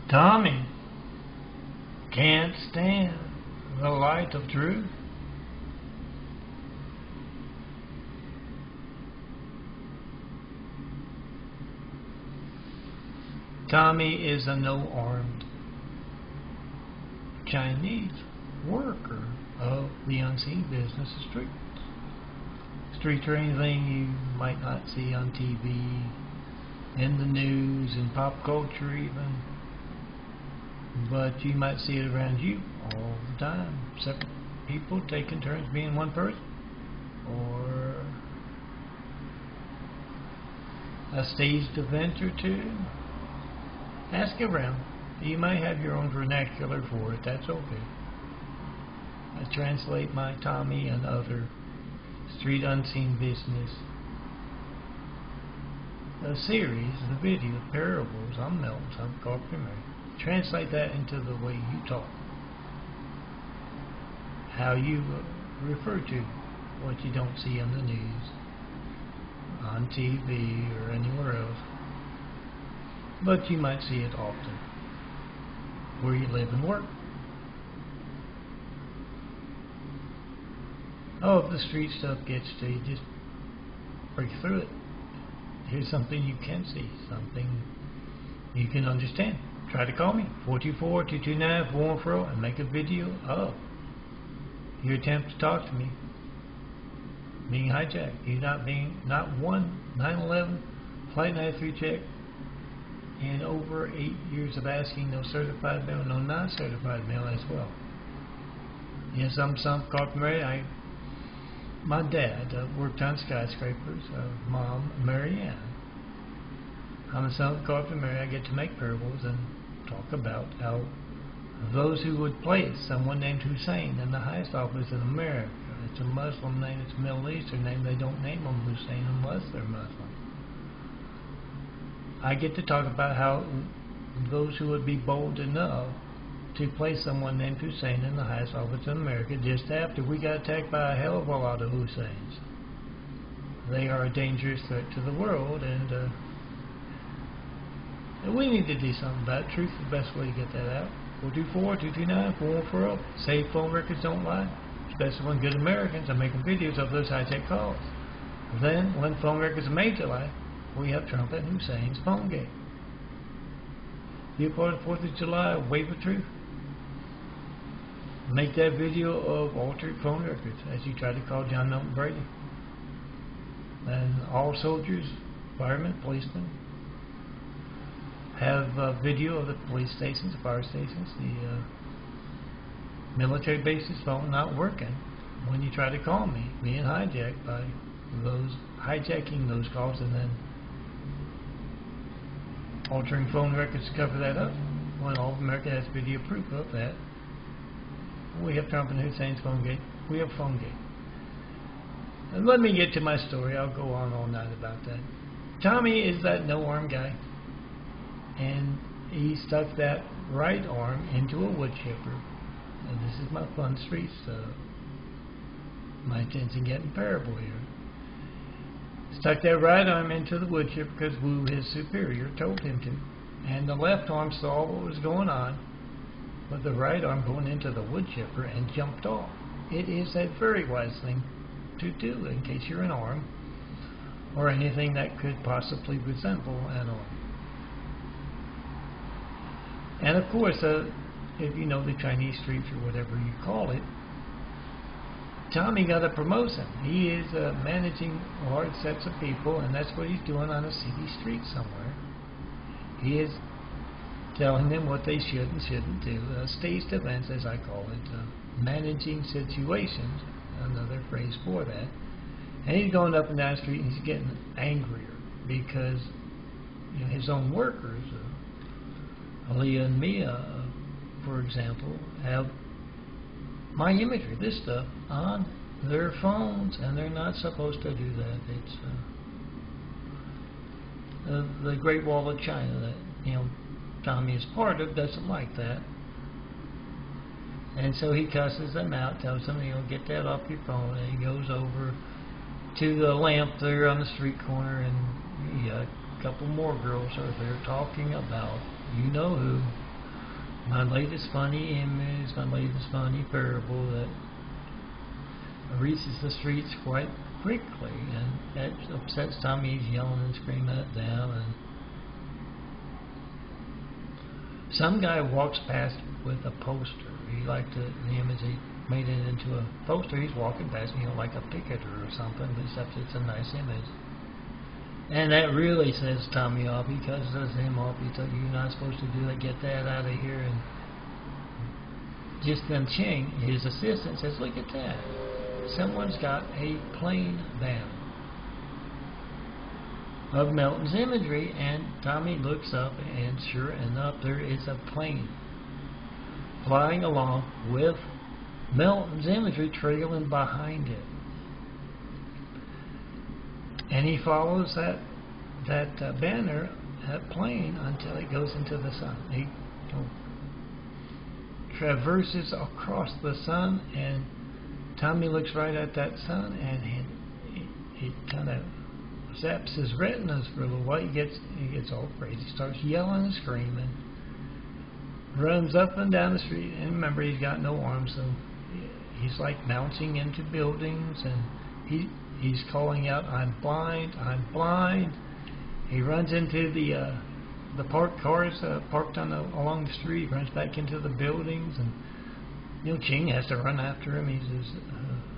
Tami can't stand the light of truth. Tami is a no-armed Chinese worker of the unseen business of streets. Streets are anything you might not see on TV, in the news, in pop culture even, but you might see it around you all the time. Separate people taking turns being one person, or a staged event or two. Ask around. You might have your own vernacular for it. That's okay. I translate my Tami and other street unseen business. A series, the video, parables, I'm Milton, I'm Carpenter. Translate that into the way you talk. How you refer to what you don't see on the news, on TV, or anywhere else. But you might see it often where you live and work. Oh, if the street stuff gets to you, just break through it. Here's something you can see, something you can understand. Try to call me, 424-229-4140, and make a video of your attempt to talk to me being hijacked. You not one 9/11 Flight 93 check, and over 8 years of asking, no certified mail, no non-certified mail as well. Yes, I'm some carpenter. My dad worked on skyscrapers. Mom, Mary Ann. I'm a son of carpenter Mary. I get to make parables and talk about how those who would place someone named Hussein in the highest office in America. It's a Muslim name. It's a Middle Eastern name. They don't name them Hussein unless they're Muslim. I get to talk about how those who would be bold enough to place someone named Hussein in the highest office in America just after we got attacked by a hell of a lot of Husseins. They are a dangerous threat to the world, and we need to do something about it. Truth is the best way to get that out. 424-229-4140. Say phone records don't lie, especially when good Americans are making videos of those hijack calls. Then, when phone records are made to lie, we have Trump and Hussein's phone game. You part of the 4th of July, Wave of Truth. Make that video of altered phone records as you try to call John Milton Brady. And all soldiers, firemen, policemen, have a video of the police stations, the fire stations, the military bases phone not working when you try to call me, being hijacked by those hijacking those calls and then altering phone records to cover that up. When all of America has video proof of that. We have Trump and Hussein's phone gate. We have phone gate. And let me get to my story. I'll go on all night about that. Tami is that no-arm guy, and he stuck that right arm into a wood chipper. And this is my fun street stuff. My attention getting parable here. Stuck that right arm into the wood chipper because Wu, his superior, told him to. And the left arm saw what was going on, with the right arm going into the wood chipper and jumped off. It is a very wise thing to do in case you're an arm or anything that could possibly resemble an arm. And of course, if you know the Chinese streets or whatever you call it, Tami got a promotion. He is managing large sets of people, and that's what he's doing on a city street somewhere. He is telling them what they should and shouldn't do. Staged events, as I call it. Managing situations, another phrase for that. And he's going up and down the street and he's getting angrier because his own workers, Aaliyah and Mia, for example, have my imagery, this stuff, on their phones, and they're not supposed to do that. It's the Great Wall of China that Tami is part of doesn't like that, and so he cusses them out, tells them get that off your phone, and he goes over to the lamp there on the street corner, and a couple more girls are there talking about who. my latest funny image, my latest funny parable that reaches the streets quite quickly, and that upsets Tami. He's yelling and screaming it down, and some guy walks past with a poster. He liked the image. He made it into a poster. He's walking past, like a picketer or something, except it's a nice image. And that really says Tami off. He cusses him off. He told you, you're not supposed to do that. Get that out of here. And just then Ching, his assistant, says, look at that. Someone's got a plane down of Melton's imagery, and Tami looks up, and sure enough, there is a plane flying along with Melton's imagery trailing behind it. And he follows that banner, that plane, until it goes into the sun. He traverses across the sun, and Tami looks right at that sun, and he kind of zaps his retinas for a little while. He gets all crazy, starts yelling and screaming, runs up and down the street. And remember, he's got no arms, so he's like bouncing into buildings, and he's calling out, "I'm blind! I'm blind!" He runs into the parked cars parked along the street. Runs back into the buildings, and Ching has to run after him. He's his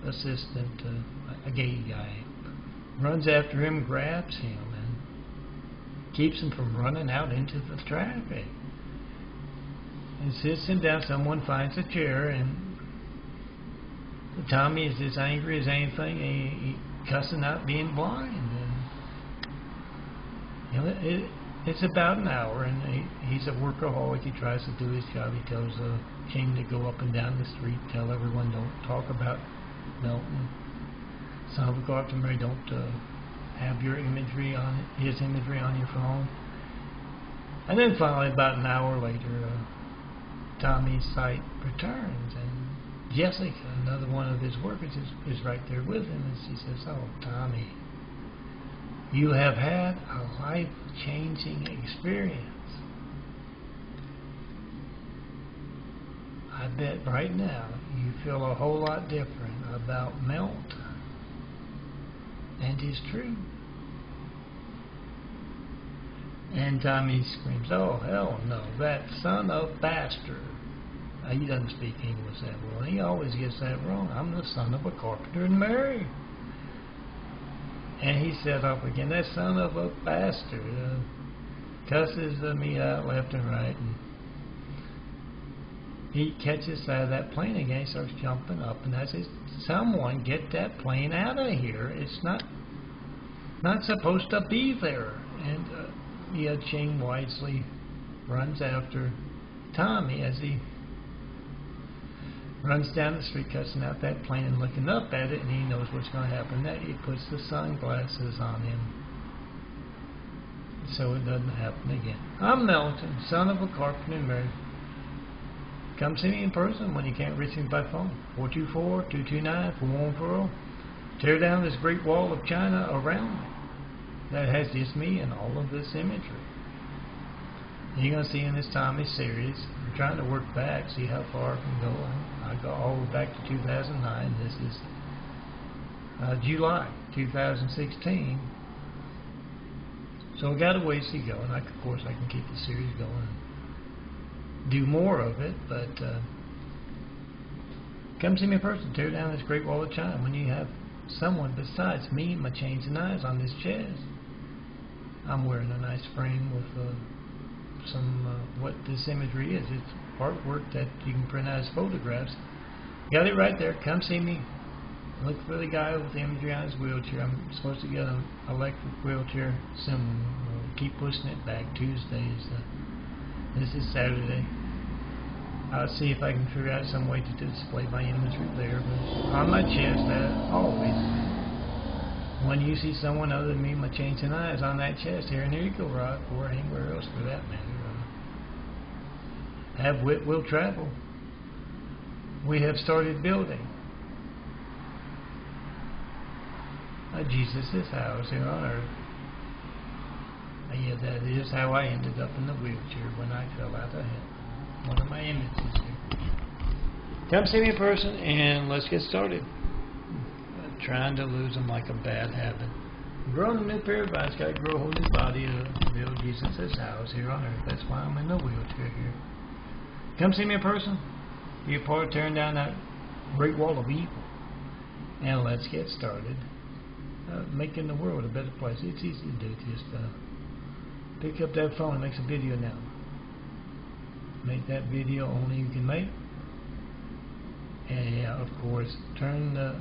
assistant, a gay guy. Runs after him, grabs him, and keeps him from running out into the traffic. And sits him down. Someone finds a chair, and Tami is as angry as anything. He cussing out being blind. And it's about an hour, and he's a workaholic. He tries to do his job. He tells Ching to go up and down the street, tell everyone don't talk about Melton. Son of a carpenter, don't have your imagery on his imagery on your phone. And then finally, about an hour later, Tami's sight returns, and Jessica, another one of his workers, is right there with him, and she says, "Oh, Tami, you have had a life-changing experience. I bet right now you feel a whole lot different about Melton and his truth." And Tami screams, "Oh, hell no, that son of bastard." He doesn't speak English that well. He always gets that wrong. "I'm the son of a carpenter and Mary." And he set off again. "That son of a bastard," cusses me out left and right. And he catches sight of that plane again. He starts jumping up, and that says, "Someone get that plane out of here. It's not supposed to be there." And Ching wisely runs after Tami as he runs down the street, cussing out that plane and looking up at it, and he knows what's going to happen. That he puts the sunglasses on him so it doesn't happen again. "I'm Melton, son of a carpenter and Mary. Come see me in person when you can't reach me by phone. 424-229-4140. Tear down this great wall of China around me that has just me and all of this imagery." And you're going to see in this Tami series, I'm trying to work back, see how far I can go. I go all the way back to 2009. This is July 2016. So I got a ways to go, and of course I can keep the series going and do more of it, but come see me in person. Tear down this great wall of China when you have someone besides me, my chains and eyes on this chest. I'm wearing a nice frame with some what this imagery is. It's artwork that you can print out as photographs. Got it right there. Come see me. Look for the guy with the imagery on his wheelchair. I'm supposed to get an electric wheelchair soon. We'll keep pushing it back. Tuesdays. This is Saturday. I'll see if I can figure out some way to display my imagery there. But on my chest, always. When you see someone other than me, my chains and eyes on that chest, here and there you go, Rod, or anywhere else for that matter. Have wit will travel. We have started building Jesus' house here on earth. Yeah, that is how I ended up in the wheelchair when I fell out of heaven. one of my images here. Come see me in person and let's get started. Trying to lose them like a bad habit. Growing a new pair of eyes, got to grow a whole new body to build Jesus' house here on earth. That's why I'm in the wheelchair here. Come see me in person. Be a part of tearing down that great wall of evil. And let's get started. Making the world a better place. It's easy to do. Just pick up that phone and make a video now. Make that video only you can make. And yeah, of course, turn the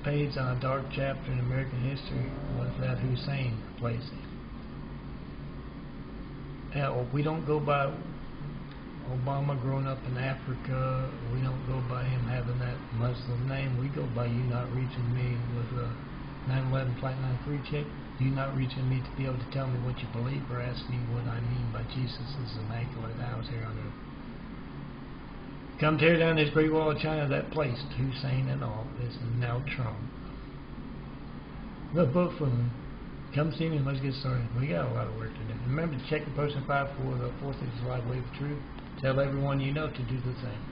page on a dark chapter in American history was that Hussein place. We don't go by Obama growing up in Africa. We don't go by him having that Muslim name. We go by you not reaching me with a 9/11 Flight 93 check. You not reaching me to be able to tell me what you believe or ask me what I mean by Jesus' immaculate house here on earth. Come tear down this great wall of China that placed Hussein in office and now Trump. The both of them. Come see me and let's get started. We got a lot of work to do. Remember to check the post and file for the 4th of July Wave of Truth. Tell everyone you know to do the same.